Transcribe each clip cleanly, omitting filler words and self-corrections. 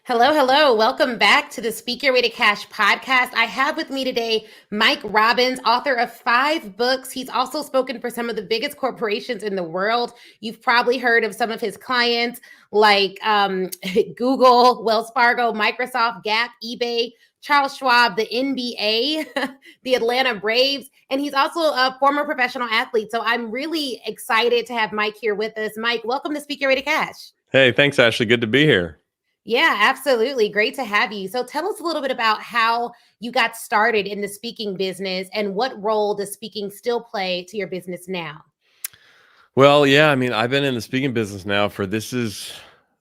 Hello, hello. Welcome back to the Speak Your Way to Cash podcast. I have with me today Mike Robbins, author of 5 books. He's also spoken for some of the biggest corporations in the world. You've probably heard of some of his clients like Google, Wells Fargo, Microsoft, Gap, eBay, Charles Schwab, the NBA, the Atlanta Braves, and he's also a former professional athlete. So I'm really excited to have Mike here with us. Mike, welcome to Speak Your Way to Cash. Hey, thanks, Ashley. Good to be here. Yeah, absolutely. Great to have you. So tell us a little bit about how you got started in the speaking business and what role does speaking still play to your business now? Well, yeah, I've been in the speaking business now this is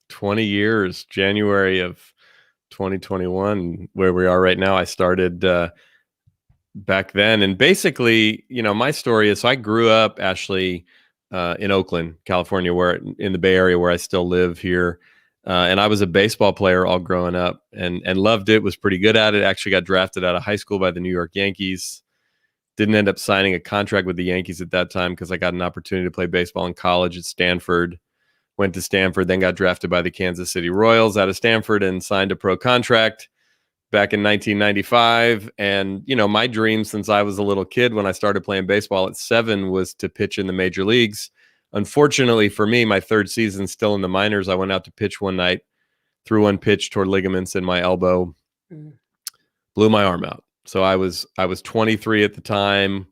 20 years, January of 2021, where we are right now. I started back then. And basically, my story is, so I grew up, Ashley, in Oakland, California, in the Bay Area, where I still live here. And I was a baseball player all growing up and loved it, was pretty good at it. Actually got drafted out of high school by the New York Yankees. Didn't end up signing a contract with the Yankees at that time because I got an opportunity to play baseball in college at Stanford. Went to Stanford, then got drafted by the Kansas City Royals out of Stanford and signed a pro contract back in 1995. And, my dream since I was a little kid when I started playing baseball at 7 was to pitch in the major leagues. Unfortunately for me, my 3rd season still in the minors, I went out to pitch one night, threw one pitch toward ligaments in my elbow, blew my arm out. So I was 23 at the time,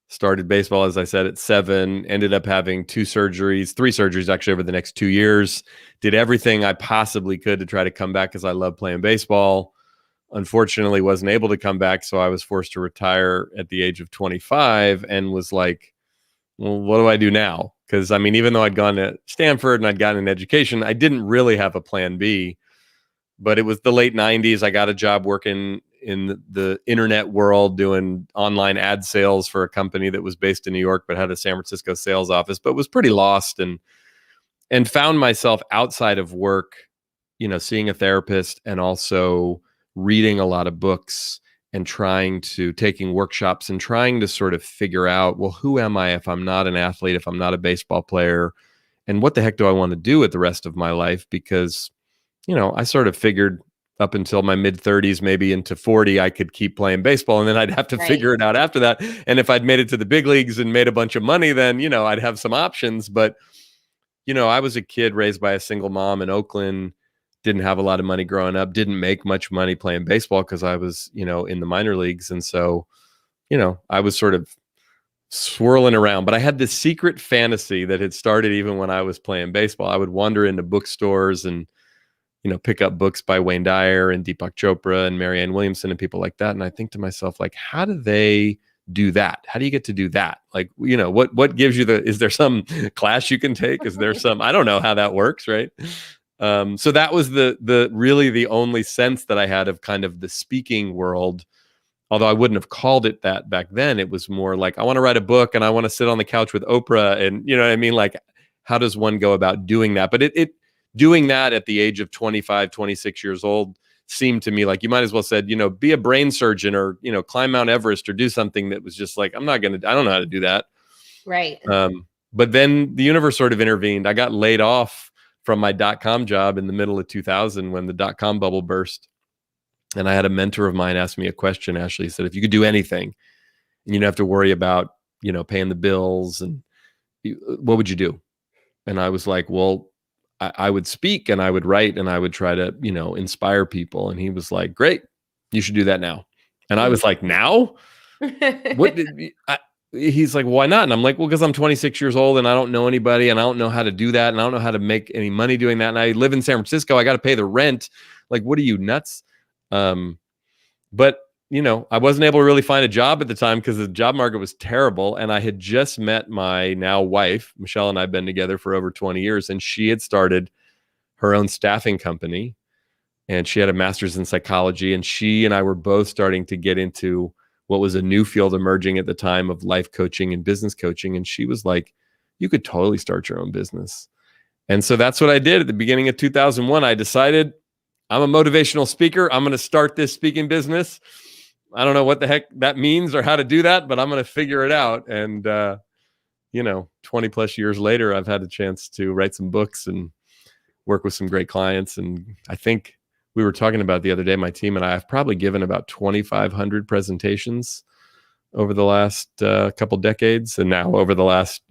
started baseball, as I said, at 7, ended up having 3 surgeries actually over the next 2 years, did everything I possibly could to try to come back because I love playing baseball. Unfortunately, wasn't able to come back. So I was forced to retire at the age of 25 and was like, well, what do I do now? Because, even though I'd gone to Stanford and I'd gotten an education, I didn't really have a plan B. But it was the late 90s. I got a job working in the internet world doing online ad sales for a company that was based in New York but had a San Francisco sales office, but was pretty lost and found myself outside of work, seeing a therapist and also reading a lot of books and taking workshops and trying to sort of figure out, well, who am I if I'm not an athlete, if I'm not a baseball player, and what the heck do I want to do with the rest of my life? Because, I sort of figured up until my mid 30s, maybe into 40, I could keep playing baseball and then I'd have to figure it out after that. And if I'd made it to the big leagues and made a bunch of money, then, I'd have some options. But, I was a kid raised by a single mom in Oakland, didn't have a lot of money growing up, didn't make much money playing baseball because I was, in the minor leagues. And so, I was sort of swirling around, but I had this secret fantasy that had started even when I was playing baseball. I would wander into bookstores and, pick up books by Wayne Dyer and Deepak Chopra and Marianne Williamson and people like that. And I think to myself, like, how do they do that? How do you get to do that? Like, what gives you is there some class you can take? Is there I don't know how that works. Right. So that was really the only sense that I had of kind of the speaking world. Although I wouldn't have called it that back then. It was more like, I want to write a book and I want to sit on the couch with Oprah. And you know what I mean? Like, how does one go about doing that? But doing that at the age of 25, 26 years old seemed to me like you might as well said, be a brain surgeon or, climb Mount Everest or do something that was just like, I don't know how to do that. Right. But then the universe sort of intervened. I got laid off from my .com job in the middle of 2000 when the .com bubble burst. And I had a mentor of mine ask me a question. Ashley, he said, if you could do anything and you don't have to worry about, paying the bills, and what would you do? And I was like, well, I would speak and I would write and I would try to, inspire people. And he was like, great, you should do that now. And I was like, now? He's like, why not? And I'm like, well, because I'm 26 years old and I don't know anybody and I don't know how to do that. And I don't know how to make any money doing that. And I live in San Francisco. I got to pay the rent. Like, what are you, nuts? But I wasn't able to really find a job at the time because the job market was terrible. And I had just met my now wife, Michelle, and I've been together for over 20 years. And she had started her own staffing company and she had a master's in psychology. And she and I were both starting to get into what was a new field emerging at the time of life coaching and business coaching. And she was like, you could totally start your own business. And so that's what I did at the beginning of 2001. I decided I'm a motivational speaker. I'm going to start this speaking business. I don't know what the heck that means or how to do that, but I'm going to figure it out. And, 20 plus years later, I've had a chance to write some books and work with some great clients. And I think we were talking about the other day, my team and I have probably given about 2,500 presentations over the last couple decades. And now over the last,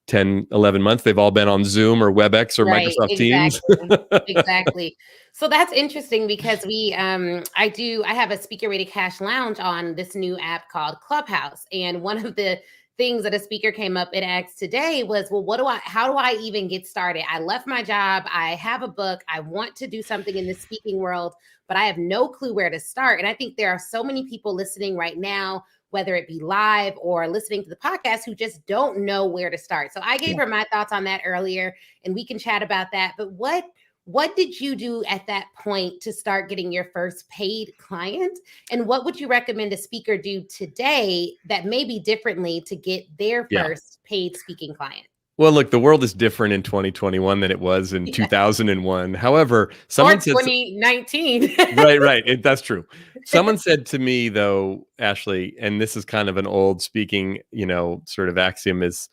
10, 11 months, they've all been on Zoom or WebEx or Right, Microsoft Teams. exactly. Exactly. So that's interesting because I have a speaker way to cash lounge on this new app called Clubhouse. And one of the things that a speaker came up and asked today was, well, how do I even get started? I left my job. I have a book. I want to do something in the speaking world, but I have no clue where to start. And I think there are so many people listening right now, whether it be live or listening to the podcast, who just don't know where to start. So I gave her my thoughts on that earlier, and we can chat about that. But what did you do at that point to start getting your first paid client? And what would you recommend a speaker do today that may be differently to get their first paid speaking client? Well, look, the world is different in 2021 than it was in 2001. However, someone said 2019. Right. That's true. Someone said to me, though, Ashley, and this is kind of an old speaking, sort of axiom, is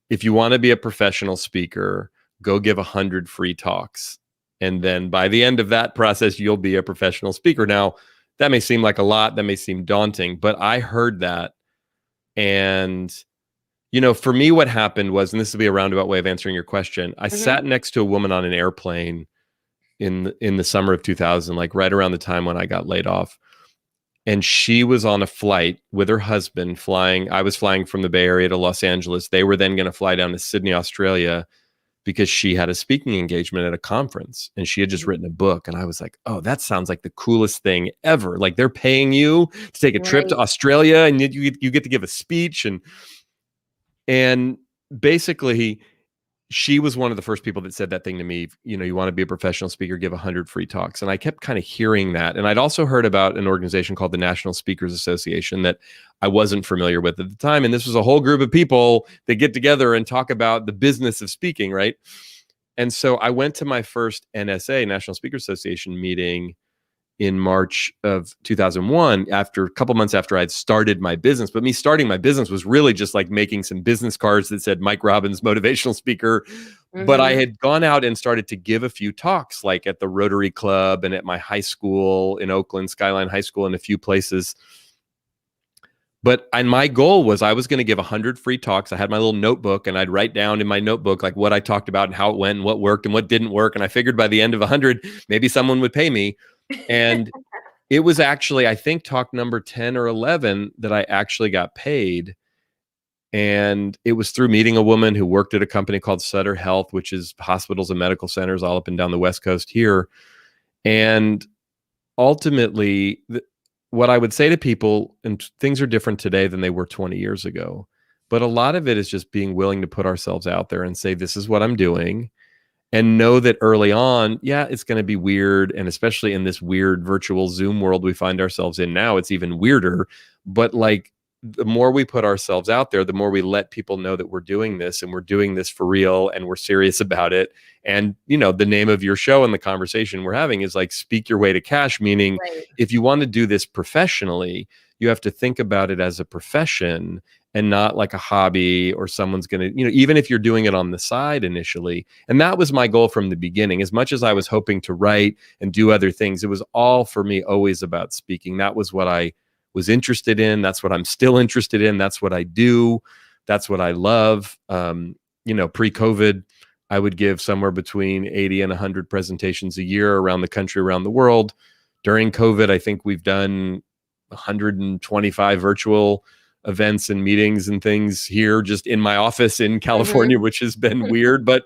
if you want to be a professional speaker, go give 100 free talks. And then by the end of that process, you'll be a professional speaker. Now, that may seem like a lot. That may seem daunting, but I heard that. And for me, what happened was, and this will be a roundabout way of answering your question, I sat next to a woman on an airplane in the summer of 2000, like right around the time when I got laid off. And she was on a flight with her husband flying. I was flying from the Bay Area to Los Angeles. They were then going to fly down to Sydney, Australia, because she had a speaking engagement at a conference and she had just written a book. And I was like, oh, that sounds like the coolest thing ever. Like they're paying you to take a trip to Australia and you get to give a speech. And basically, she was one of the first people that said that thing to me, you want to be a professional speaker, give 100 free talks. And I kept kind of hearing that. And I'd also heard about an organization called the National Speakers Association that I wasn't familiar with at the time. And this was a whole group of people that get together and talk about the business of speaking, right? And so I went to my first NSA, National Speakers Association meeting in March of 2001, after a couple months after I'd started my business. But me starting my business was really just like making some business cards that said Mike Robbins, motivational speaker. But I had gone out and started to give a few talks, like at the Rotary Club and at my high school in Oakland, Skyline High School, and a few places. And my goal was I was going to give 100 free talks. I had my little notebook and I'd write down in my notebook like what I talked about and how it went and what worked and what didn't work. And I figured by the end of 100, maybe someone would pay me. And it was actually, I think, talk number 10 or 11 that I actually got paid. And it was through meeting a woman who worked at a company called Sutter Health, which is hospitals and medical centers all up and down the West Coast here. And ultimately, what I would say to people, and things are different today than they were 20 years ago, but a lot of it is just being willing to put ourselves out there and say, this is what I'm doing. And know that early on, it's going to be weird. And especially in this weird virtual Zoom world we find ourselves in now, it's even weirder. But like the more we put ourselves out there, the more we let people know that we're doing this and we're doing this for real and we're serious about it. And, the name of your show and the conversation we're having is like Speak Your Way to Cash, meaning if you want to do this professionally, you have to think about it as a profession and not like a hobby or someone's going to, even if you're doing it on the side initially. And that was my goal from the beginning. As much as I was hoping to write and do other things, it was all for me always about speaking. That was what I was interested in. That's what I'm still interested in. That's what I do. That's what I love. Pre-COVID, I would give somewhere between 80 and 100 presentations a year around the country, around the world. During COVID, I think we've done 125 virtual events and meetings and things here just in my office in California, which has been weird, but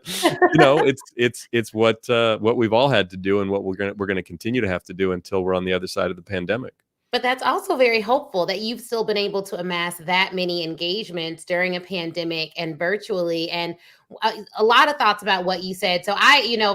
it's what we've all had to do and what we're going to continue to have to do until we're on the other side of the pandemic. But that's also very hopeful that you've still been able to amass that many engagements during a pandemic and virtually. And a lot of thoughts about what you said. So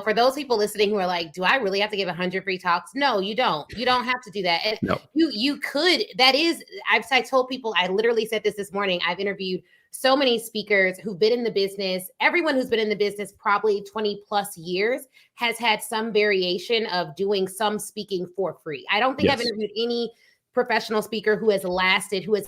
for those people listening who are like, do I really have to give 100 free talks? No, you don't. You don't have to do that. And no. You could. That is, I told people, I literally said this morning. I've interviewed so many speakers who've been in the business. Everyone who's been in the business probably 20 plus years has had some variation of doing some speaking for free. I don't think I've interviewed any professional speaker who has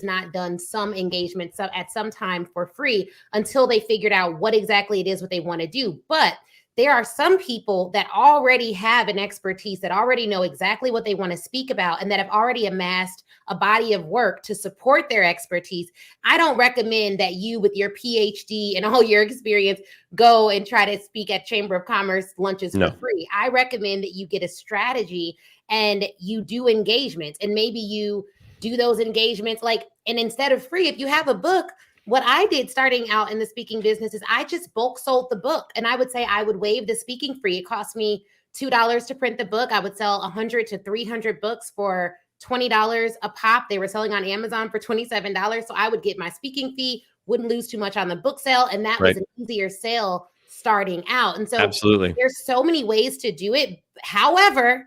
not done some engagement at some time for free until they figured out what exactly it is what they want to do. But there are some people that already have an expertise, that already know exactly what they want to speak about, and that have already amassed a body of work to support their expertise. I don't recommend that you, with your PhD and all your experience, go and try to speak at Chamber of Commerce lunches for free. I recommend that you get a strategy and you do engagements, and maybe you do those engagements and instead of free, if you have a book, what I did starting out in the speaking business is I just bulk sold the book. And I would say I would waive the speaking fee. It cost me $2 to print the book. I would sell 100 to 300 books for $20 a pop. They were selling on Amazon for $27. So I would get my speaking fee, wouldn't lose too much on the book sale. And that was an easier sale starting out. And so absolutely, there's so many ways to do it. However,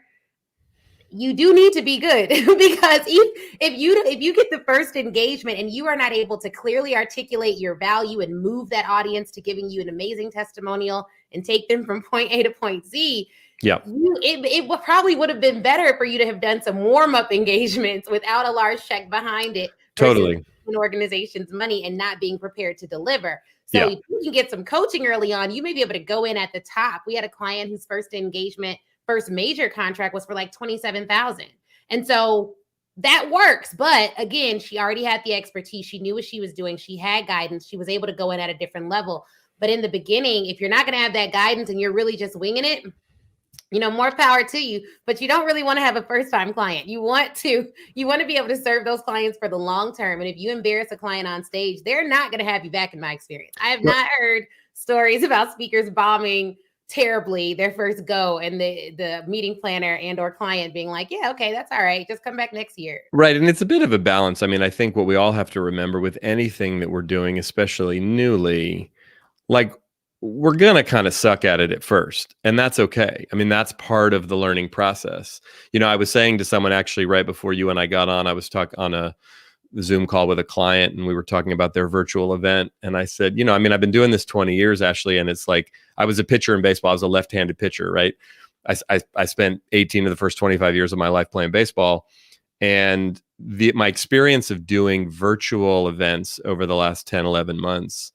you do need to be good, because if you get the first engagement and you are not able to clearly articulate your value and move that audience to giving you an amazing testimonial and take them from point A to point Z, it probably would have been better for you to have done some warm-up engagements without a large check behind it. Totally. An organization's money and not being prepared to deliver. So if you can get some coaching early on, you may be able to go in at the top. We had a client whose first major contract was for like $27,000. And so that works. But again, she already had the expertise. She knew what she was doing. She had guidance. She was able to go in at a different level. But in the beginning, if you're not going to have that guidance and you're really just winging it, more power to you, but you don't really want to have a first-time client. You want to be able to serve those clients for the long term. And if you embarrass a client on stage, they're not going to have you back, in my experience. I have not heard stories about speakers bombing terribly their first go, and the meeting planner and or client being like, yeah, okay, that's all right, just come back next year. Right. And it's a bit of a balance. I mean, I think what we all have to remember with anything that we're doing, especially newly, we're going to kind of suck at it at first, and that's okay. I mean, that's part of the learning process. I was saying to someone actually right before you and I got on, I was talking on a Zoom call with a client, and we were talking about their virtual event. And I said, I've been doing this 20 years, Ashley, and it's like, I was a pitcher in baseball. I was a left-handed pitcher, right? I spent 18 of the first 25 years of my life playing baseball. And my experience of doing virtual events over the last 10, 11 months,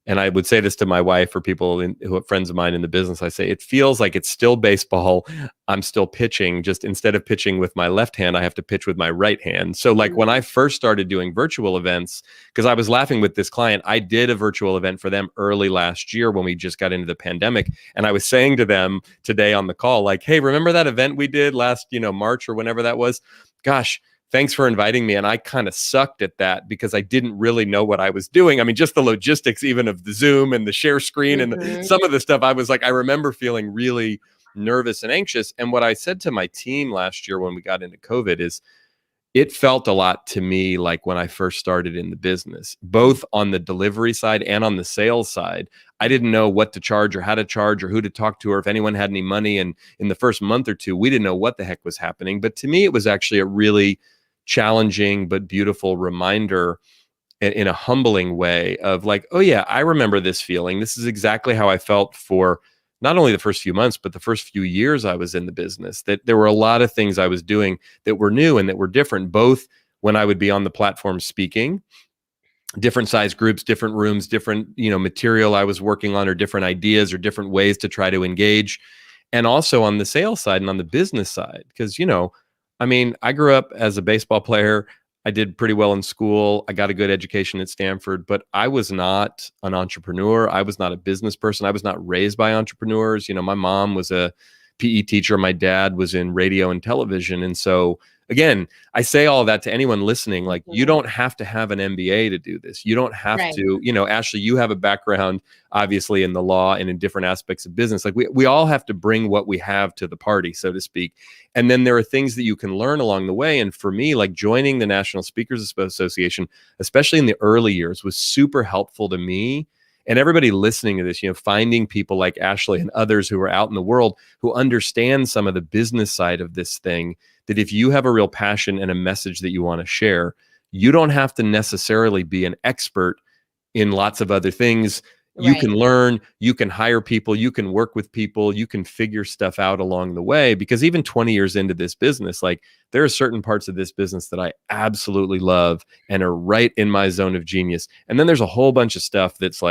and I would say this to my wife or people who are friends of mine in the business, I say, it feels like it's still baseball. I'm still pitching, just instead of pitching with my left hand, I have to pitch with my right hand. So when I first started doing virtual events, because I was laughing with this client, I did a virtual event for them early last year when we just got into the pandemic. And I was saying to them today on the call, hey, remember that event we did last, March or whenever that was? Gosh, thanks for inviting me. And I kind of sucked at that because I didn't really know what I was doing. I mean, just the logistics, even of the Zoom and the share screen and some of the stuff, I was I remember feeling really nervous and anxious. And what I said to my team last year when we got into COVID is, it felt a lot to me like when I first started in the business, both on the delivery side and on the sales side. I didn't know what to charge or how to charge or who to talk to or if anyone had any money. And in the first month or two, we didn't know what the heck was happening. But to me, it was actually a really challenging but beautiful reminder in a humbling way of oh yeah, I remember this feeling. This is exactly how I felt for not only the first few months, but the first few years I was in the business, that there were a lot of things I was doing that were new and that were different, both when I would be on the platform speaking, different size groups, different rooms, different, material I was working on, or different ideas or different ways to try to engage. And also on the sales side and on the business side, because, I grew up as a baseball player. I did pretty well in school. I got a good education at Stanford, but I was not an entrepreneur. I was not a business person. I was not raised by entrepreneurs. My mom was a PE teacher. My dad was in radio and television. And so again, I say all that to anyone listening, you don't have to have an MBA to do this. You don't have to, Ashley, you have a background, obviously, in the law and in different aspects of business. We all have to bring what we have to the party, so to speak. And then there are things that you can learn along the way. And for me, joining the National Speakers Association, especially in the early years, was super helpful to me. And everybody listening to this, finding people like Ashley and others who are out in the world who understand some of the business side of this thing, that if you have a real passion and a message that you want to share, you don't have to necessarily be an expert in lots of other things. You can learn, you can hire people, you can work with people, you can figure stuff out along the way. Because even 20 years into this business, there are certain parts of this business that I absolutely love and are right in my zone of genius. And then there's a whole bunch of stuff that's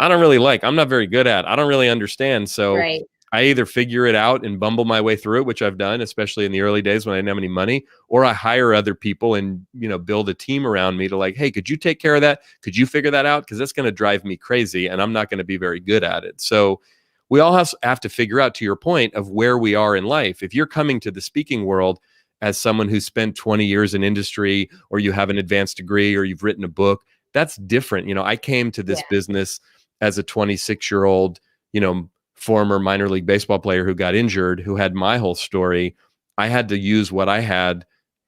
I'm not very good at, I don't really understand. So Right. I either figure it out and bumble my way through it, which I've done, especially in the early days when I didn't have any money, or I hire other people and, build a team around me to like, hey, could you take care of that? Could you figure that out? Because that's going to drive me crazy and I'm not going to be very good at it. So we all have to figure out, to your point, of where we are in life. If you're coming to the speaking world as someone who spent 20 years in industry, or you have an advanced degree, or you've written a book, that's different. I came to this Yeah. business as a 26-year-old, former minor league baseball player who got injured, who had my whole story. I had to use what I had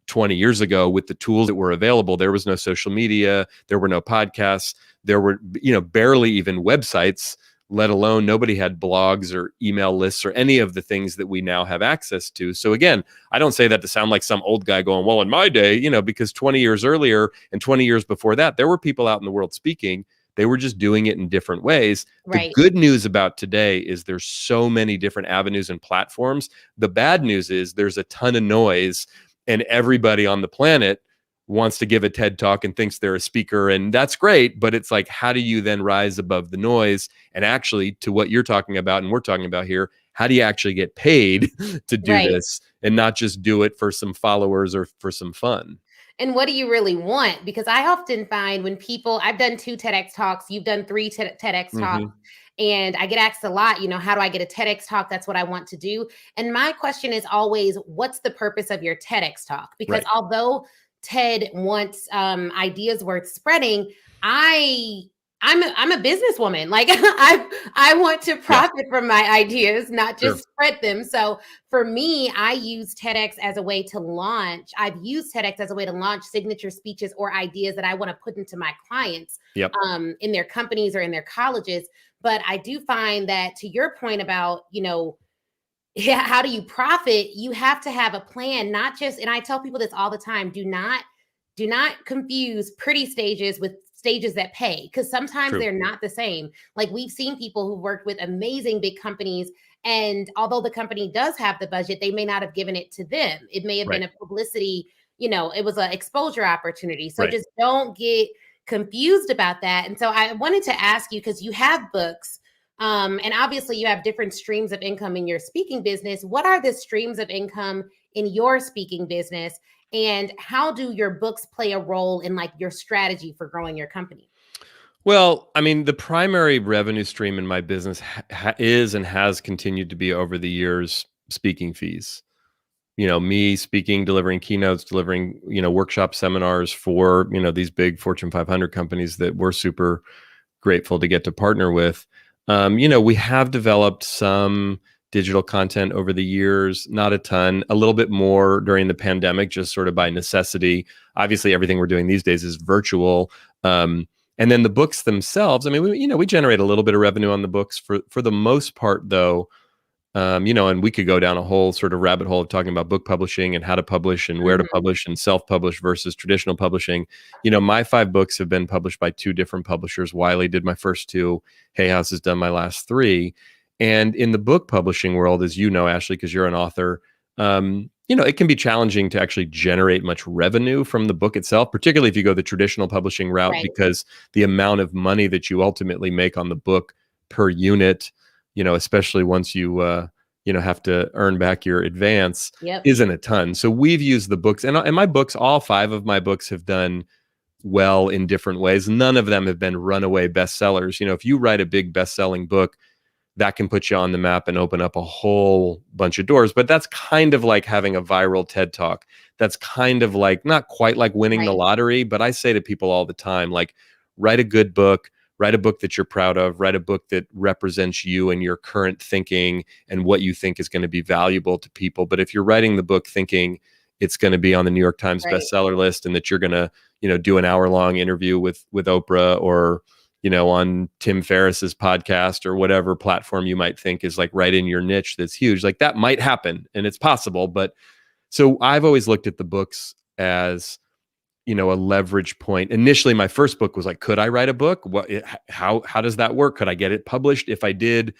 20 years ago with the tools that were available. There was no social media, there were no podcasts, there were, barely even websites, let alone nobody had blogs or email lists or any of the things that we now have access to. So again, I don't say that to sound like some old guy going, well, in my day, because 20 years earlier and 20 years before that, there were people out in the world speaking. They were just doing it in different ways. Right. The good news about today is there's so many different avenues and platforms. The bad news is there's a ton of noise, and everybody on the planet wants to give a TED talk and thinks they're a speaker, and that's great. But it's like, how do you then rise above the noise? And actually, to what you're talking about and we're talking about here, how do you actually get paid to do Right. this and not just do it for some followers or for some fun? And what do you really want? Because I often find when people, I've done 2 TEDx talks, you've done 3 TEDx talks, and I get asked a lot, how do I get a TEDx talk? That's what I want to do. And my question is always, what's the purpose of your TEDx talk? Because Right. although TED wants ideas worth spreading, I'm a businesswoman. Like I want to Yeah. profit from my ideas, not Sure. just spread them. So for me, I use TEDx as a way to launch. I've used TEDx as a way to launch signature speeches or ideas that I want to put into my clients Yep. in their companies or in their colleges. But I do find that, to your point about, yeah, how do you profit? You have to have a plan, not just, and I tell people this all the time, do not confuse pretty stages with stages that pay, because sometimes True. they're not the same. Like we've seen people who worked with amazing big companies, and although the company does have the budget, they may not have given it to them. It may have been Right. a publicity, it was an exposure opportunity. So Right. just don't get confused about that. And so I wanted to ask you, because you have books, and obviously you have different streams of income in your speaking business. What are the streams of income in your speaking business? And how do your books play a role in like your strategy for growing your company? Well, I mean, the primary revenue stream in my business is and has continued to be over the years speaking fees. Me speaking, delivering keynotes, delivering, workshop seminars for, these big Fortune 500 companies that we're super grateful to get to partner with. We have developed some digital content over the years, not a ton, a little bit more during the pandemic, just sort of by necessity. Obviously, everything we're doing these days is virtual. And then the books themselves, I mean, we generate a little bit of revenue on the books for the most part, though. And we could go down a whole sort of rabbit hole of talking about book publishing and how to publish and where to Mhm. publish and self-publish versus traditional publishing. My 5 books have been published by 2 different publishers. Wiley did my first 2. Hay House has done my last 3. And in the book publishing world, as you know, Ashley, because you're an author, it can be challenging to actually generate much revenue from the book itself, particularly if you go the traditional publishing route, Right. because the amount of money that you ultimately make on the book per unit, especially once you have to earn back your advance, Yep. isn't a ton. So we've used the books, and my books, all 5 of my books have done well in different ways. None of them have been runaway bestsellers. If you write a big best-selling book, that can put you on the map and open up a whole bunch of doors. But that's kind of like having a viral TED talk. That's kind of like, not quite like winning the Right. lottery, but I say to people all the time, like, write a good book, write a book that you're proud of, write a book that represents you and your current thinking and what you think is going to be valuable to people. But if you're writing the book thinking it's going to be on the New York Times Right. bestseller list and that you're going to, do an hour-long interview with Oprah, or on Tim Ferriss's podcast, or whatever platform you might think is like right in your niche that's huge, like that might happen and it's possible. But so I've always looked at the books as, a leverage point. Initially, my first book was like, could I write a book? How does that work? Could I get it published? If I did,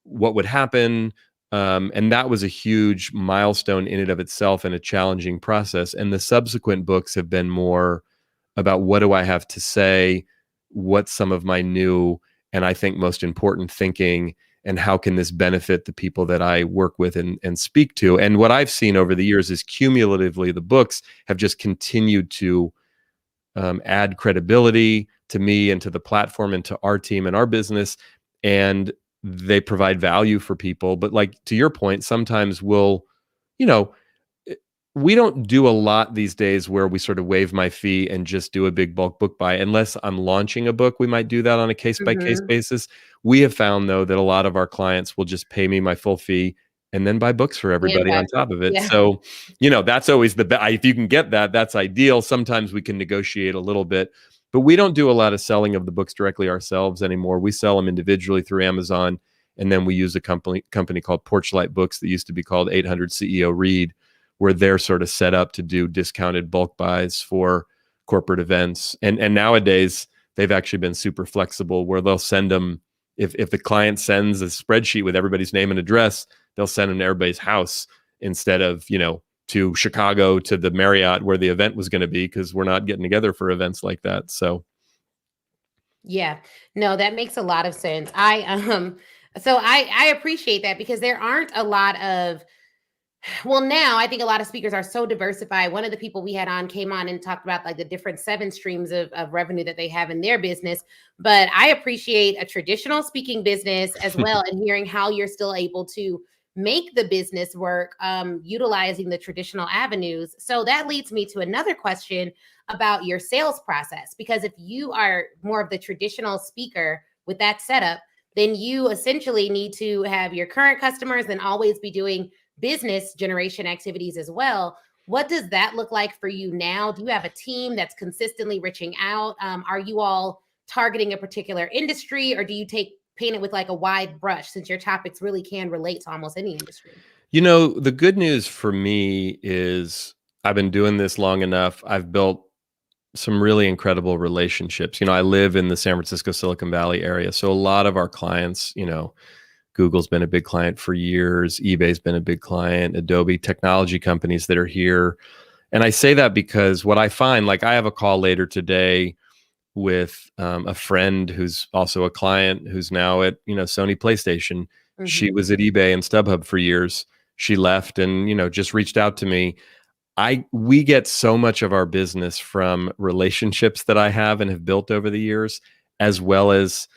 what would happen? And that was a huge milestone in and of itself and a challenging process. And the subsequent books have been more about, what do I have to say? What's some of my new and I think most important thinking, and how can this benefit the people that I work with and speak to. And what I've seen over the years is cumulatively the books have just continued to add credibility to me and to the platform and to our team and our business, and they provide value for people. But like to your point, sometimes we'll, you know, we don't do a lot these days where we sort of waive my fee and just do a big bulk book buy. Unless I'm launching a book, we might do that on a case by case basis. We have found though that a lot of our clients will just pay me my full fee and then buy books for everybody on top of it. Yeah. So, that's always if you can get that, that's ideal. Sometimes we can negotiate a little bit, but we don't do a lot of selling of the books directly ourselves anymore. We sell them individually through Amazon. And then we use a company called Porchlight Books that used to be called 800 CEO Read, where they're sort of set up to do discounted bulk buys for corporate events. And nowadays, they've actually been super flexible where they'll send them, if the client sends a spreadsheet with everybody's name and address, they'll send them to everybody's house instead of, to Chicago, to the Marriott where the event was going to be, because we're not getting together for events like that. So. Yeah, no, that makes a lot of sense. So I appreciate that, because there aren't a lot of, well, now I think a lot of speakers are so diversified. One of the people we had on came on and talked about like the different 7 streams of revenue that they have in their business. But I appreciate a traditional speaking business as well, and hearing how you're still able to make the business work, utilizing the traditional avenues. So that leads me to another question about your sales process, because if you are more of the traditional speaker with that setup, then you essentially need to have your current customers and always be doing business generation activities as well. What does that look like for you now? Do you have a team that's consistently reaching out? Are you all targeting a particular industry, or do you paint it with like a wide brush, since your topics really can relate to almost any industry? The good news for me is I've been doing this long enough. I've built some really incredible relationships. I live in the San Francisco Silicon Valley area. So a lot of our clients, Google's been a big client for years. eBay's been a big client, Adobe, technology companies that are here. And I say that because what I find, like I have a call later today with a friend who's also a client who's now at, Sony PlayStation. Mm-hmm. She was at eBay and StubHub for years. She left and, just reached out to me. We get so much of our business from relationships that I have and have built over the years, as well as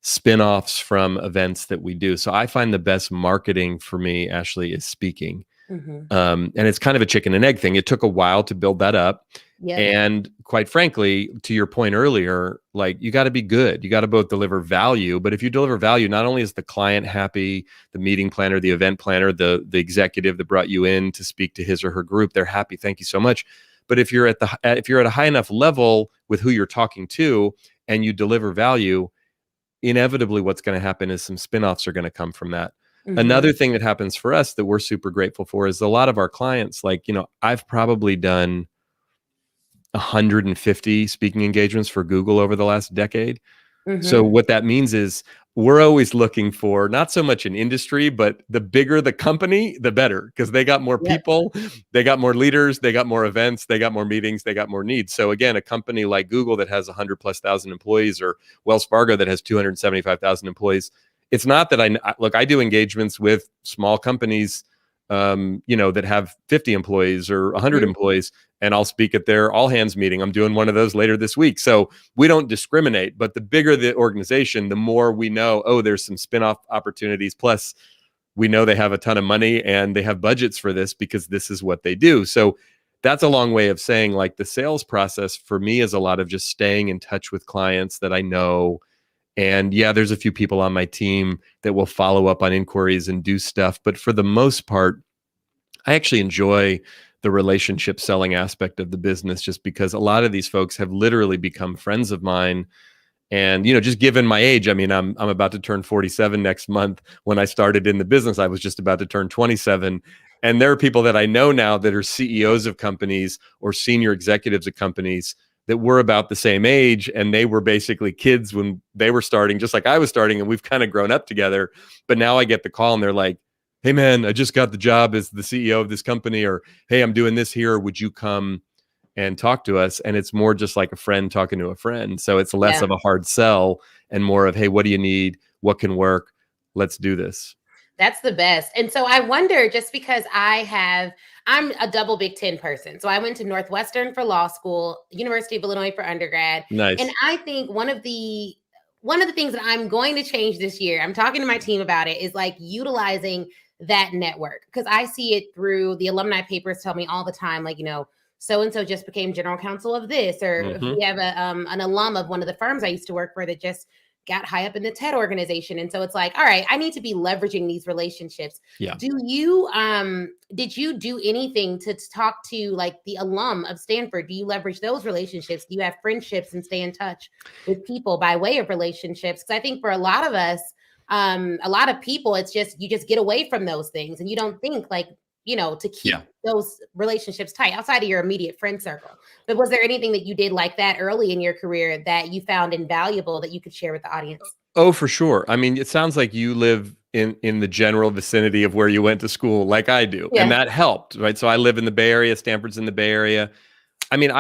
spin-offs from events that we do. So I find the best marketing for me, Ashley, is speaking. Mm-hmm. And it's kind of a chicken and egg thing. It took a while to build that up. Yep. And quite frankly, to your point earlier, like you got to be good. You got to both deliver value. But if you deliver value, not only is the client happy, the meeting planner, the event planner, the executive that brought you in to speak to his or her group, they're happy. Thank you so much. But if you're at a high enough level with who you're talking to and you deliver value, inevitably what's going to happen is some spinoffs are going to come from that. Mm-hmm. Another thing that happens for us that we're super grateful for is a lot of our clients, like, I've probably done 150 speaking engagements for Google over the last decade. Mm-hmm. So what that means is we're always looking for not so much an industry, but the bigger the company, the better, because they got more people, they got more leaders, they got more events, they got more meetings, they got more needs. So again, a company like Google that has 100,000+ employees, or Wells Fargo that has 275,000 employees, it's not that I do engagements with small companies, that have 50 employees or 100 mm-hmm. employees, and I'll speak at their all hands meeting. I'm doing one of those later this week. So we don't discriminate, but the bigger the organization, the more we know, there's some spinoff opportunities. Plus we know they have a ton of money and they have budgets for this because this is what they do. So that's a long way of saying, like, the sales process for me is a lot of just staying in touch with clients that I know. And there's a few people on my team that will follow up on inquiries and do stuff. But for the most part, I actually enjoy the relationship selling aspect of the business, just because a lot of these folks have literally become friends of mine. And, just given my age, I mean, I'm about to turn 47 next month. When I started in the business, I was just about to turn 27. And there are people that I know now that are CEOs of companies or senior executives of companies that were about the same age, and they were basically kids when they were starting, just like I was starting, and we've kind of grown up together. But now I get the call and they're like, "Hey man, I just got the job as the CEO of this company," or "Hey, I'm doing this here. Would you come and talk to us?" And it's more just like a friend talking to a friend. So it's less of a hard sell. and more of, hey, what do you need? What can work? Let's do this. That's the best. And so I wonder, just because I'm a double Big Ten person. So I went to Northwestern for law school, University of Illinois for undergrad. Nice. And I think one of the things that I'm going to change this year, I'm talking to my team about it, is like utilizing that network, because I see it through the alumni papers tell me all the time, like, so-and-so just became general counsel of this, or we have an alum of one of the firms I used to work for that just got high up in the TED organization. And so it's like, all right, I need to be leveraging these relationships. Yeah. Did you do anything to talk to like the alum of Stanford? Do you leverage those relationships? Do you have friendships and stay in touch with people by way of relationships? Because I think for a lot of us, a lot of people, it's just, you just get away from those things and you don't think like, to keep those relationships tight outside of your immediate friend circle. But was there anything that you did like that early in your career that you found invaluable that you could share with the audience? Oh, for sure. I mean, it sounds like you live in the general vicinity of where you went to school, like I do. Yeah. And that helped, right? So I live in the Bay Area, Stanford's in the Bay Area. I mean,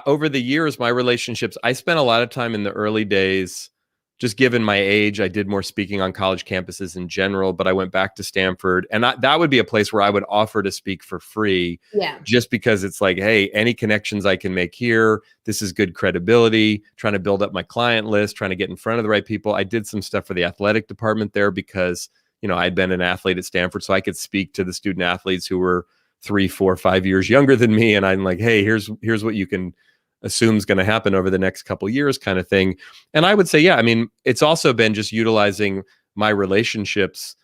over the years, my relationships, I spent a lot of time in the early days. Just given my age, I did more speaking on college campuses in general, but I went back to Stanford, and that would be a place where I would offer to speak for free. Yeah. Just because it's like, hey, any connections I can make here, this is good credibility, trying to build up my client list, trying to get in front of the right people. I did some stuff for the athletic department there because, I'd been an athlete at Stanford, so I could speak to the student athletes who were 3, 4, 5 years younger than me. And I'm like, hey, here's what you can assume is going to happen over the next couple of years, kind of thing. And I would say, yeah, I mean, it's also been just utilizing my relationships,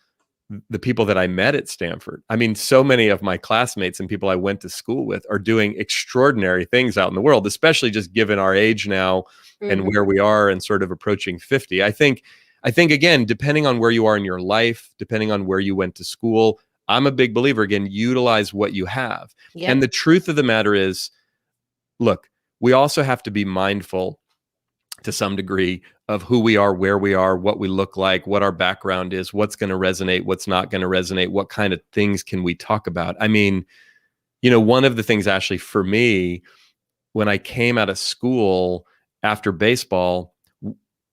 the people that I met at Stanford. I mean, so many of my classmates and people I went to school with are doing extraordinary things out in the world, especially just given our age now and where we are and sort of approaching 50. I think again, depending on where you are in your life, depending on where you went to school, I'm a big believer, again, utilize what you have. Yep. And the truth of the matter is, look, we also have to be mindful to some degree of who we are, where we are, what we look like, what our background is, what's going to resonate, what's not going to resonate, what kind of things can we talk about. I mean, one of the things actually for me, when I came out of school after baseball,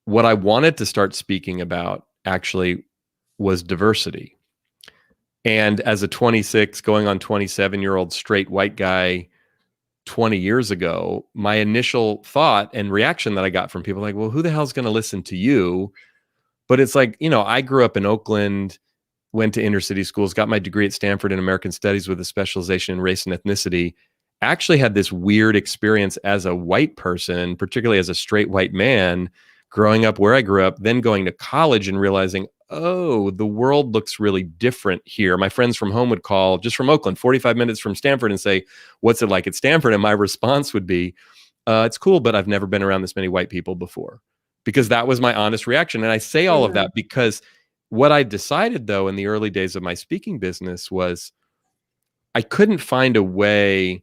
what I wanted to start speaking about actually was diversity. And as a 26 going on 27-year-old straight white guy, 20 years ago, my initial thought and reaction that I got from people like, well, who the hell's going to listen to you? But it's like, I grew up in Oakland, went to inner city schools, got my degree at Stanford in American Studies with a specialization in race and ethnicity, actually had this weird experience as a white person, particularly as a straight white man, growing up where I grew up, then going to college and realizing, oh, the world looks really different here. My friends from home would call, just from Oakland, 45 minutes from Stanford, and say, what's it like at Stanford? And my response would be, it's cool, but I've never been around this many white people before. Because that was my honest reaction. And I say all of that because what I decided, though, in the early days of my speaking business was I couldn't find a way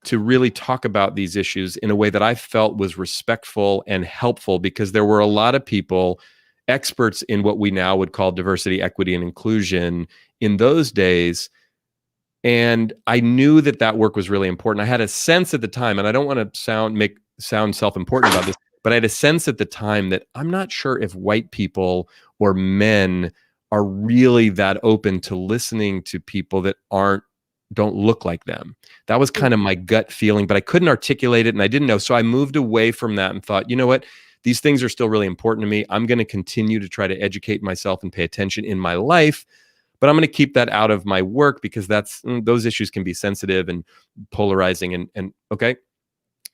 to really talk about these issues in a way that I felt was respectful and helpful, because there were a lot of people, experts in what we now would call diversity, equity, and inclusion in those days. And I knew that work was really important. I had a sense at the time, and I don't want to sound self-important about this, but I had a sense at the time that I'm not sure if white people or men are really that open to listening to people that don't look like them. That was kind of my gut feeling, but I couldn't articulate it and I didn't know. So I moved away from that and thought, you know what? These things are still really important to me. I'm going to continue to try to educate myself and pay attention in my life, but I'm going to keep that out of my work because those issues can be sensitive and polarizing. And okay,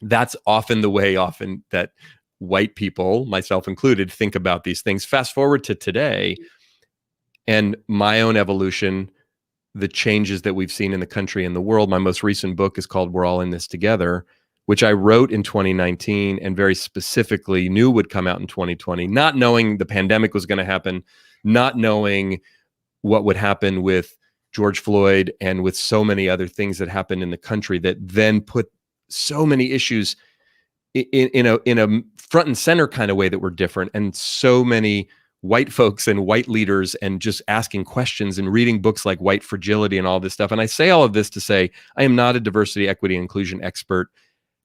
that's often the way that white people, myself included, think about these things. Fast forward to today and my own evolution, the changes that we've seen in the country and the world. My most recent book is called We're All in This Together, which I wrote in 2019 and very specifically knew would come out in 2020, not knowing the pandemic was going to happen, not knowing what would happen with George Floyd and with so many other things that happened in the country that then put so many issues in a front and center kind of way that were different, and so many white folks and white leaders and just asking questions and reading books like White Fragility and all this stuff. And I say all of this to say, I am not a diversity, equity, and inclusion expert.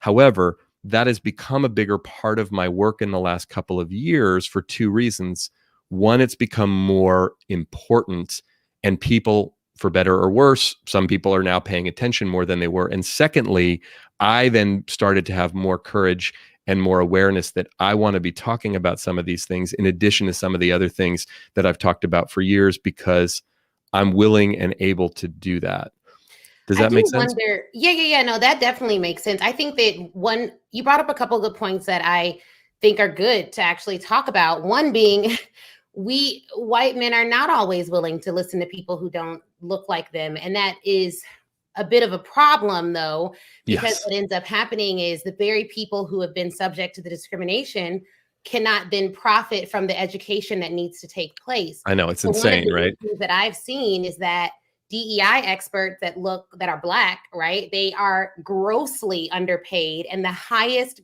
However, that has become a bigger part of my work in the last couple of years for two reasons. One, it's become more important, and people, for better or worse, some people are now paying attention more than they were. And secondly, I then started to have more courage and more awareness that I want to be talking about some of these things in addition to some of the other things that I've talked about for years, because I'm willing and able to do that. Does I that do make sense? wonder. Yeah. No, that definitely makes sense. I think that you brought up a couple of good points that I think are good to actually talk about. One being, we white men are not always willing to listen to people who don't look like them. And that is a bit of a problem, though, because Yes. what ends up happening is the very people who have been subject to the discrimination cannot then profit from the education that needs to take place. I know, it's So one of insane, the right? issues that I've seen is that DEI experts that are Black, right? They are grossly underpaid, and the highest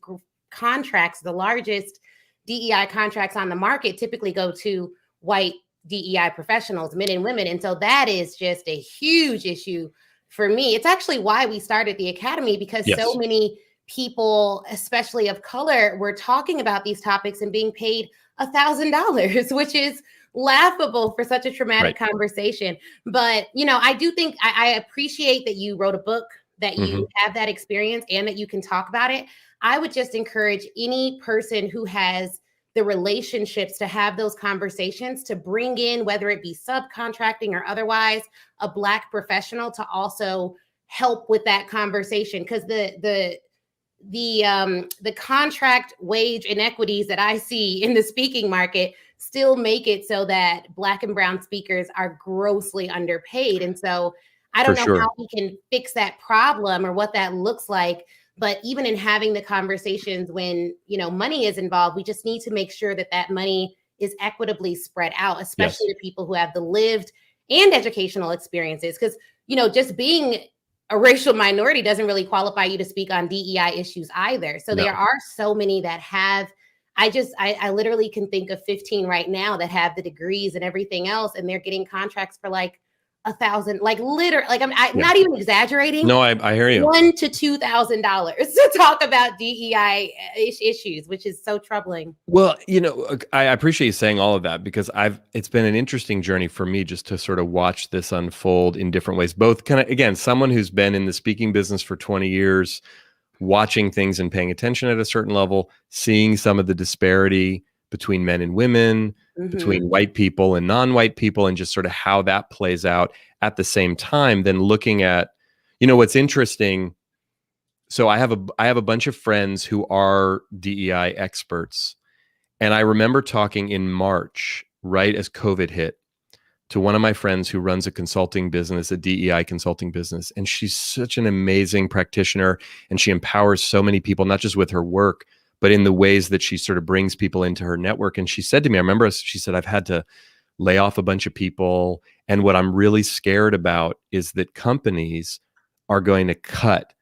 contracts, the largest DEI contracts on the market, typically go to white DEI professionals, men and women. And so that is just a huge issue for me. It's actually why we started the Academy, because so Yes. many people, especially of color, were talking about these topics and being paid $1,000, which is laughable for such a traumatic conversation. But, I do think I appreciate that you wrote a book, that you have that experience, and that you can talk about it. I would just encourage any person who has the relationships to have those conversations, to bring in, whether it be subcontracting or otherwise, a Black professional to also help with that conversation. Because the contract wage inequities that I see in the speaking market still make it so that Black and brown speakers are grossly underpaid. And so I don't know how we can fix that problem or what that looks like. But even in having the conversations when, money is involved, we just need to make sure that that money is equitably spread out, especially to people who have the lived and educational experiences. Because, just being a racial minority doesn't really qualify you to speak on DEI issues either. So there are so many that have, I literally can think of 15 right now that have the degrees and everything else, and they're getting contracts for like $1,000, like literally, like I'm not even exaggerating. No, I hear you. $1,000 to $2,000 to talk about DEI issues, which is so troubling. Well, I appreciate you saying all of that, because it's been an interesting journey for me just to sort of watch this unfold in different ways. Both kind of, again, someone who's been in the speaking business for 20 years, watching things and paying attention at a certain level, seeing some of the disparity between men and women, between white people and non-white people, and just sort of how that plays out at the same time. Then looking at, what's interesting. So I have a bunch of friends who are DEI experts. And I remember talking in March, right as COVID hit, to one of my friends who runs a consulting business, a DEI consulting business. And she's such an amazing practitioner, and she empowers so many people, not just with her work, but in the ways that she sort of brings people into her network. And she said to me, I remember she said, I've had to lay off a bunch of people. And what I'm really scared about is that companies are going to cut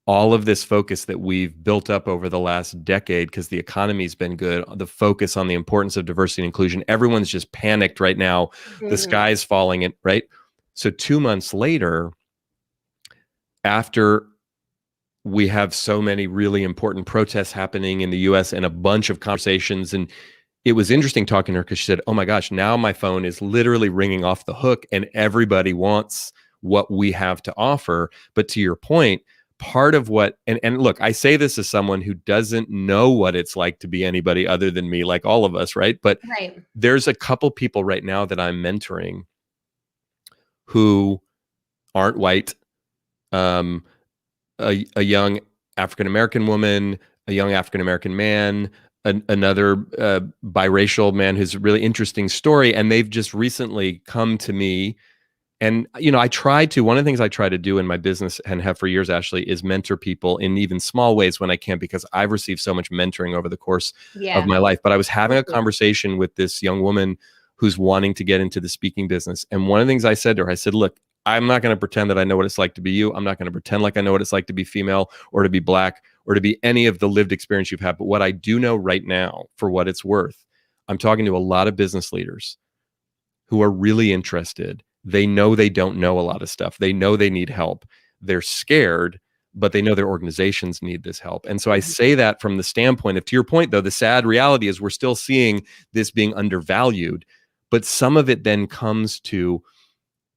all of this focus that we've built up over the last decade, because the economy's been good, the focus on the importance of diversity and inclusion. Everyone's just panicked right now. The sky's falling, right? So 2 months later, after we have so many really important protests happening in the US and a bunch of conversations, and it was interesting talking to her, because she said, oh my gosh, now my phone is literally ringing off the hook and everybody wants what we have to offer. But to your point, part of what, and look, I say this as someone who doesn't know what it's like to be anybody other than me, like all of us, right? But there's a couple people right now that I'm mentoring who aren't white, a young African-American woman, a young African-American man, another biracial man who's a really interesting story. And they've just recently come to me. And, one of the things I try to do in my business, and have for years, Ashley, is mentor people in even small ways when I can, because I've received so much mentoring over the course of my life. But I was having a conversation with this young woman who's wanting to get into the speaking business. And one of the things I said to her, I said, look, I'm not going to pretend that I know what it's like to be you. I'm not going to pretend like I know what it's like to be female or to be Black or to be any of the lived experience you've had. But what I do know right now, for what it's worth, I'm talking to a lot of business leaders who are really interested. They know they don't know a lot of stuff. They know they need help. They're scared, but they know their organizations need this help. And so I say that from the standpoint of, to your point though, the sad reality is we're still seeing this being undervalued, but some of it then comes to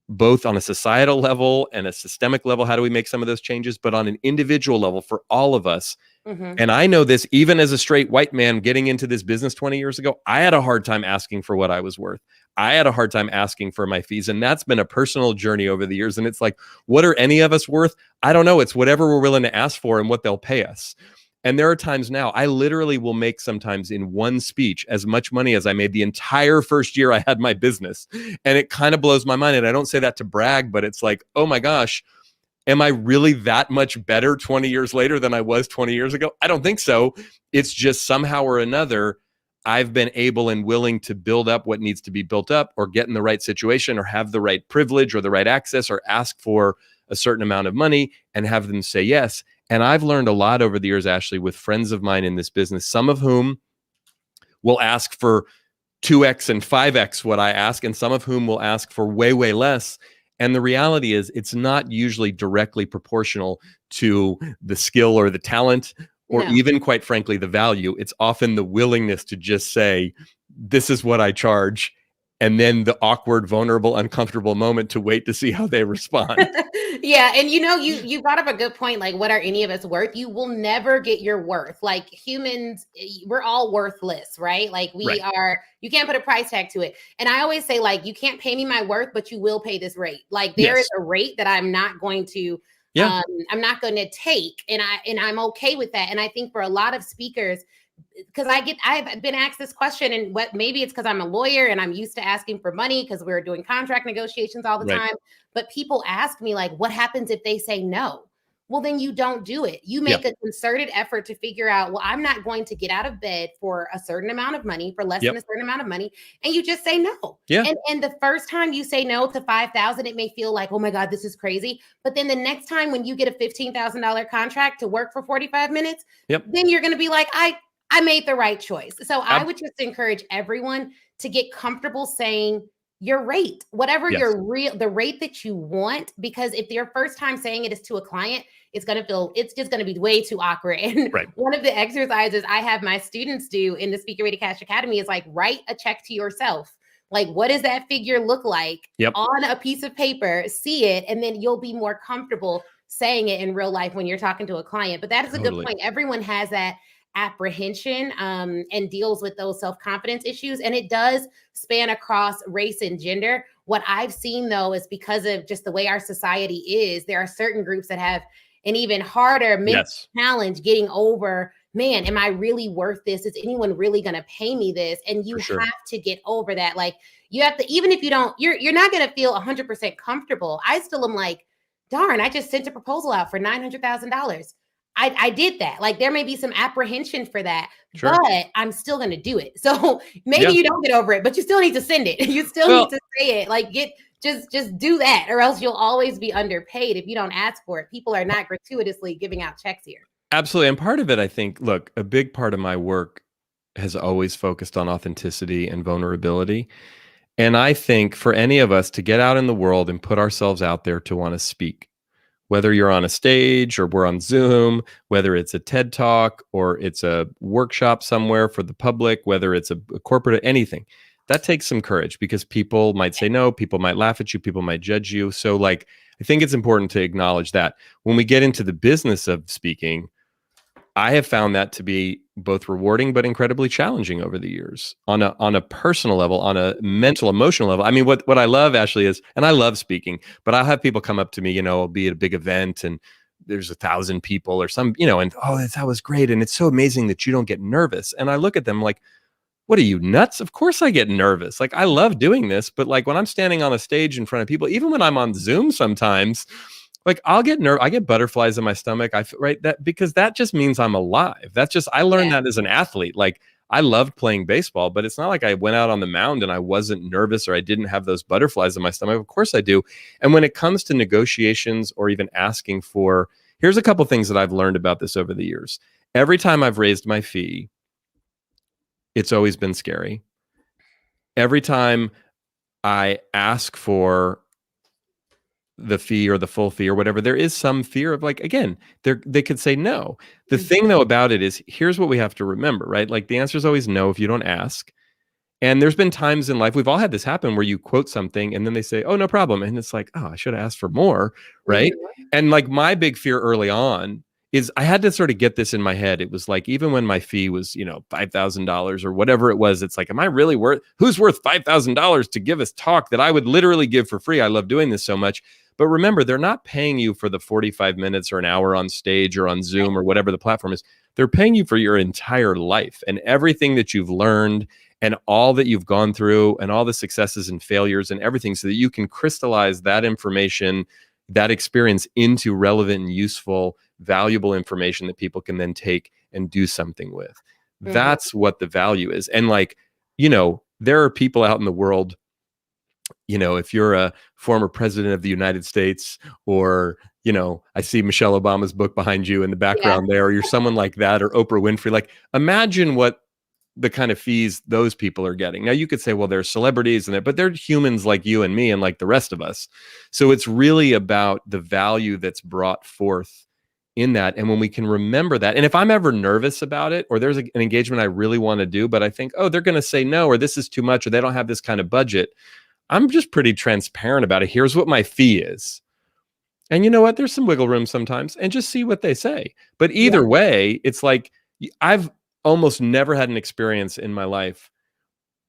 both on a societal level and a systemic level. How do we make some of those changes? But on an individual level for all of us. And I know this even as a straight white man getting into this business 20 years ago, I had a hard time asking for what I was worth. I had a hard time asking for my fees. And that's been a personal journey over the years. And it's like, what are any of us worth? I don't know. It's whatever we're willing to ask for and what they'll pay us. And there are times now I literally will make sometimes in one speech as much money as I made the entire first year I had my business. And it kind of blows my mind. And I don't say that to brag, but it's like, oh my gosh, am I really that much better 20 years later than I was 20 years ago? I don't think so. It's just somehow or another, I've been able and willing to build up what needs to be built up, or get in the right situation, or have the right privilege or the right access, or ask for a certain amount of money and have them say yes. And I've learned a lot over the years, Ashley, with friends of mine in this business, some of whom will ask for 2x and 5x what I ask, and some of whom will ask for way, way less. And the reality is it's not usually directly proportional to the skill or the talent, or even, quite frankly, the value. It's often the willingness to just say, this is what I charge. And then the awkward, vulnerable, uncomfortable moment to wait to see how they respond. Yeah. And you brought up a good point. Like, what are any of us worth? You will never get your worth. Like, humans, we're all worthless, right? Like, you can't put a price tag to it. And I always say, like, you can't pay me my worth, but you will pay this rate. Like, there is a rate that I'm not going to I'm not going to take, and I'm okay with that. And I think for a lot of speakers, because I've been asked this question, and maybe it's because I'm a lawyer and I'm used to asking for money because we're doing contract negotiations all the time. But people ask me, like, what happens if they say no? Well, then you don't do it. You make a concerted effort to figure out, well, I'm not going to get out of bed for a certain amount of money, for less than a certain amount of money. And you just say no. And the first time you say no to $5,000, it may feel like, oh my God, this is crazy. But then the next time when you get a $15,000 contract to work for 45 minutes, then you're going to be like, I made the right choice. So I would just encourage everyone to get comfortable saying your rate, whatever the rate that you want, because if your first time saying it is to a client, it's just going to be way too awkward. And one of the exercises I have my students do in the Speaker Ready Cash Academy is like, write a check to yourself. Like, what does that figure look like on a piece of paper? See it, and then you'll be more comfortable saying it in real life when you're talking to a client. But that is a good point. Everyone has that apprehension and deals with those self-confidence issues. And it does span across race and gender. What I've seen, though, is because of just the way our society is, there are certain groups that have an even harder mental challenge getting over, man, am I really worth this? Is anyone really going to pay me this? And you have to get over that. Like, you have to, even if you don't, you're not going to feel 100% comfortable. I still am like, darn, I just sent a proposal out for $900,000. I did that. Like, there may be some apprehension for that, but I'm still going to do it. So maybe you don't get over it, but you still need to send it. You still need to say it. Like, just do that, or else you'll always be underpaid if you don't ask for it. People are not gratuitously giving out checks here. Absolutely. And part of it, I think, look, a big part of my work has always focused on authenticity and vulnerability. And I think for any of us to get out in the world and put ourselves out there to want to speak, whether you're on a stage or we're on Zoom, whether it's a TED Talk or it's a workshop somewhere for the public, whether it's a corporate, anything, that takes some courage, because people might say no, people might laugh at you, people might judge you. So, like, I think it's important to acknowledge that. When we get into the business of speaking, I have found that to be both rewarding but incredibly challenging over the years on a personal level, on a mental, emotional level. I mean, what I love, Ashley, is, and I love speaking, but I'll have people come up to me, I'll be at a big event and there's 1,000 people or some, and that was great. And it's so amazing that you don't get nervous. And I look at them like, what are you, nuts? Of course I get nervous. Like, I love doing this, but like when I'm standing on a stage in front of people, even when I'm on Zoom sometimes, like, I'll get I get butterflies in my stomach. Because that just means I'm alive. That's just, I learned that as an athlete. Like, I loved playing baseball, but it's not like I went out on the mound and I wasn't nervous or I didn't have those butterflies in my stomach. Of course I do. And when it comes to negotiations or even asking for, here's a couple things that I've learned about this over the years. Every time I've raised my fee, it's always been scary. Every time I ask for the fee or the full fee or whatever, there is some fear of like, again, they could say no. The Mhm. thing though about it is, here's what we have to remember, right? Like the answer is always no if you don't ask. And there's been times in life, we've all had this happen where you quote something and then they say, oh, no problem. And it's like, oh, I should have asked for more. Right. Mhm. And like my big fear early on is I had to sort of get this in my head. It was like, even when my fee was, $5,000 or whatever it was, it's like, am I really who's worth $5,000 to give us talk that I would literally give for free? I love doing this so much. But remember, they're not paying you for the 45 minutes or an hour on stage or on Zoom or whatever the platform is. They're paying you for your entire life and everything that you've learned and all that you've gone through and all the successes and failures and everything, so that you can crystallize that information, that experience into relevant and useful, valuable information that people can then take and do something with. Mhm. That's what the value is. And like, there are people out in the world, if you're a former president of the United States, or, I see Michelle Obama's book behind you in the background there, or you're someone like that, or Oprah Winfrey, like imagine what the kind of fees those people are getting. Now you could say, well, they're celebrities but they're humans like you and me and like the rest of us. So it's really about the value that's brought forth in that. And when we can remember that, and if I'm ever nervous about it, or there's an engagement I really want to do, but I think, oh, they're going to say no, or this is too much, or they don't have this kind of budget, I'm just pretty transparent about it. Here's what my fee is. And you know what? There's some wiggle room sometimes, and just see what they say. But either way, it's like, I've almost never had an experience in my life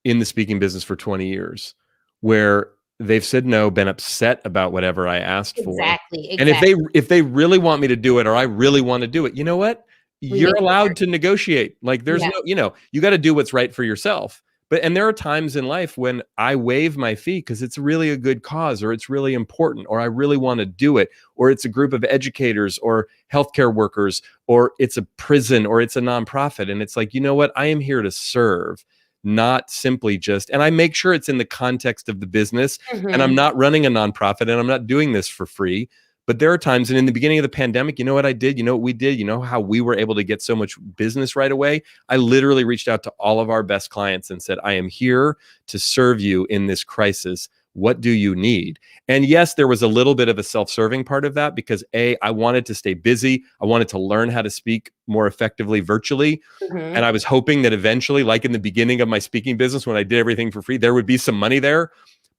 in the speaking business for 20 years where they've said no, been upset about whatever I asked for. Exactly. And if they really want me to do it, or I really want to do it, you know what? We You're make it allowed work. to negotiate. Like there's Yeah. no, you got to do what's right for yourself. And there are times in life when I waive my fee because it's really a good cause, or it's really important, or I really want to do it, or it's a group of educators or healthcare workers, or it's a prison, or it's a nonprofit. And it's like, you know what? I am here to serve, not simply and I make sure it's in the context of the business. And I'm Mhm. not running a nonprofit, and I'm not doing this for free. But there are times, and in the beginning of the pandemic, you know what I did? You know what we did? You know how we were able to get so much business right away? I literally reached out to all of our best clients and said, I am here to serve you in this crisis. What do you need? And yes, there was a little bit of a self-serving part of that because I wanted to stay busy. I wanted to learn how to speak more effectively virtually. And Mhm. I was hoping that eventually, like in the beginning of my speaking business, when I did everything for free, there would be some money there.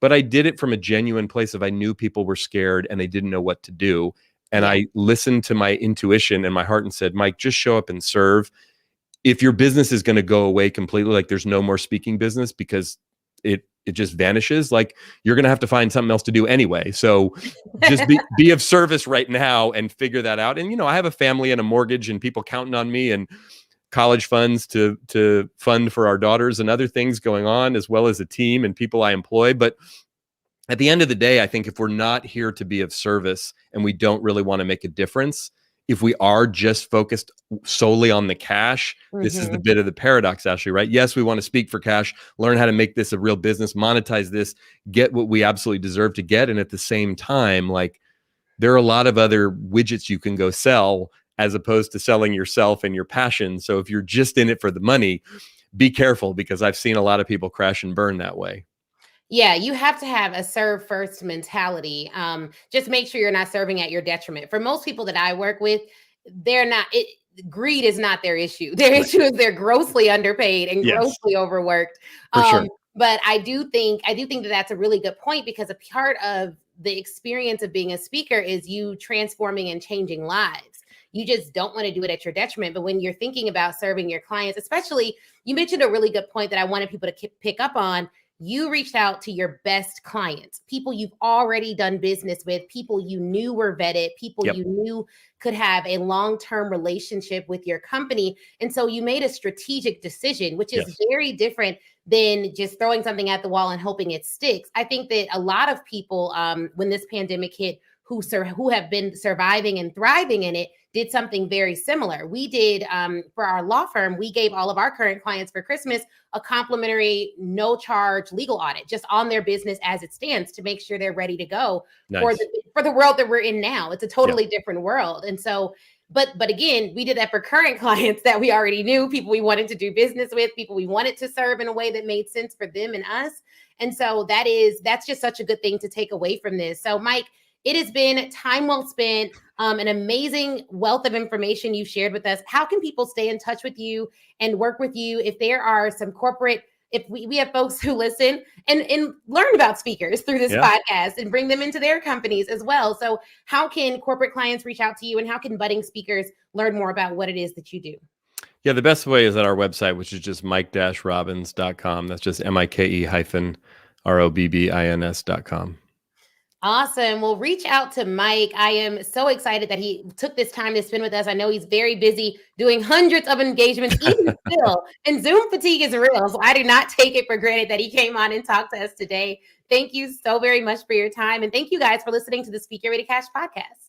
But I did it from a genuine place of I knew people were scared and they didn't know what to do. And I listened to my intuition and my heart and said, Mike, just show up and serve. If your business is going to go away completely, like there's no more speaking business because it just vanishes, like you're going to have to find something else to do anyway. So just be of service right now and figure that out. And, I have a family and a mortgage and people counting on me, and college funds to fund for our daughters and other things going on, as well as a team and people I employ. But at the end of the day, I think if we're not here to be of service and we don't really want to make a difference, if we are just focused solely on the cash, this is the Mhm. bit of the paradox, Ashley, right? Yes, we want to speak for cash, learn how to make this a real business, monetize this, get what we absolutely deserve to get. And at the same time, like there are a lot of other widgets you can go sell as opposed to selling yourself and your passion. So if you're just in it for the money, be careful, because I've seen a lot of people crash and burn that way. Yeah, you have to have a serve first mentality. Just make sure you're not serving at your detriment. For most people that I work with, they're not it greed is not their issue. Their Right. issue is they're grossly underpaid and Yes, grossly overworked. for sure. But I do think that that's a really good point, because a part of the experience of being a speaker is you transforming and changing lives. You just don't want to do it at your detriment. But when you're thinking about serving your clients, especially, you mentioned a really good point that I wanted people to pick up on. You reached out to your best clients, people you've already done business with, people you knew were vetted, people Yep. you knew could have a long-term relationship with your company. And so you made a strategic decision, which is Yes. very different than just throwing something at the wall and hoping it sticks. I think that a lot of people, when this pandemic hit, who have been surviving and thriving in it, did something very similar. We did, for our law firm, we gave all of our current clients for Christmas a complimentary, no charge legal audit just on their business as it stands, to make sure they're ready to go for Nice. the world that we're in now. It's a Yep. totally different world. And so, but again, we did that for current clients that we already knew, people we wanted to do business with, people we wanted to serve in a way that made sense for them and us. And so that's just such a good thing to take away from this. So Mike, It has been time well spent, an amazing wealth of information you've shared with us. How can people stay in touch with you and work with you if there are some corporate, if we have folks who listen and learn about speakers through this podcast and bring them into their companies as well. So how can corporate clients reach out to you, and how can budding speakers learn more about what it is that you do? Yeah, the best way is at our website, which is just mike-robbins.com. That's just MIKE-ROBBINS.com. Awesome. Well, reach out to Mike. I am so excited that he took this time to spend with us. I know he's very busy doing hundreds of engagements, even still, and Zoom fatigue is real. So I do not take it for granted that he came on and talked to us today. Thank you so very much for your time. And thank you guys for listening to the Speaker Ready Cash podcast.